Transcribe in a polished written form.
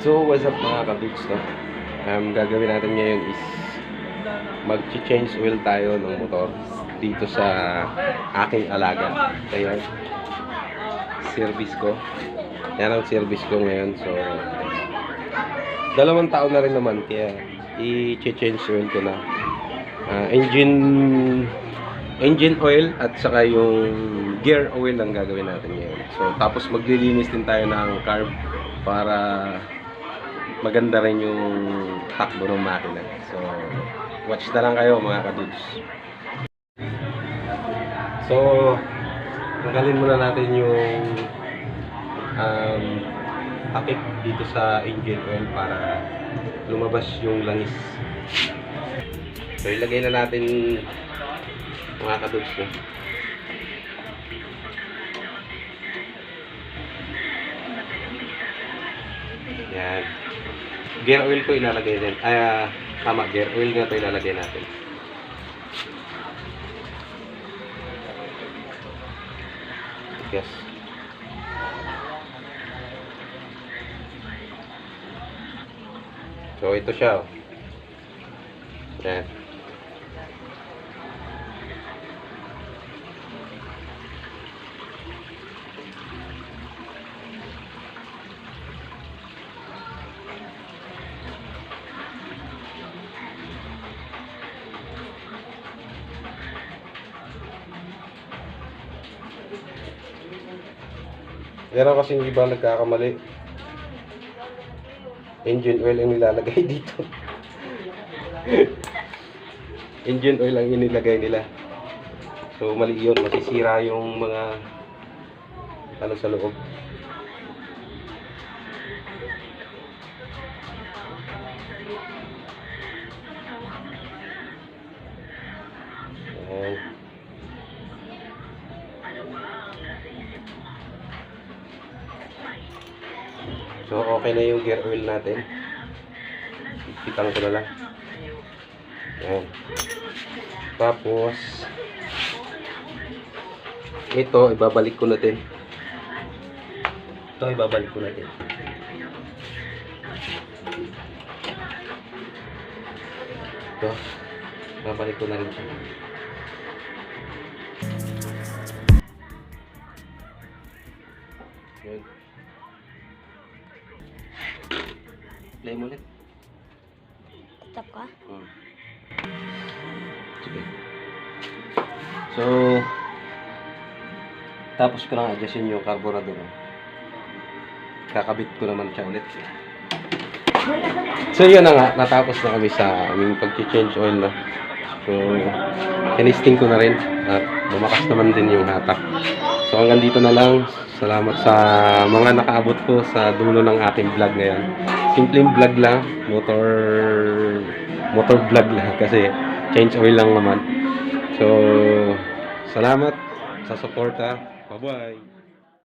So, what's up mga kadudes, no? Gagawin natin ngayon is mag-change oil tayo ng motor dito sa aking alaga. Ayan, service ko. Yan ang service ko ngayon. So, 2 taon na rin naman, kaya i-change oil ko na. Engine oil at saka yung gear oil ang gagawin natin ngayon. So, tapos maglilinis din tayo ng carb para maganda rin yung takbo ng makina. So, watch na lang kayo mga kadudes. So, tanggalin muna natin yung takip dito sa engine oil para lumabas yung langis. So, ilagay na natin mga kadudes, no? Yan. Gear oil ko ilalagay din. Tama, gear oil nga ito ilalagay natin. Yes. So, ito siya. Yan. Meron kasi yung iba nagkakamali. Engine oil ang nilalagay dito. Engine oil ang inilagay nila. So mali yun. Masisira yung mga ano sa loob. Ayan. So, okay na yung gear oil natin. Ipitan ko na lang. Ayan. Tapos, ito, ibabalik ko natin. Ito, ibabalik ko natin. Ito, ibabalik ko na rin siya. Ayan. Play mo ulit. Tap ka? Sige. So, tapos ko lang adjustin yung carburetor. Kakabit ko naman siya ulit. So, yun na nga. Natapos na kami sa aming pag-change oil na. So, tinisting ko na rin. At lumakas naman din yung hatak. So, hanggang dito na lang. Salamat sa mga nakaabot ko sa dulo ng aking vlog ngayon. Simpleng vlog lang, motor vlog lang kasi change oil lang naman. So, salamat sa suporta. Bye-bye.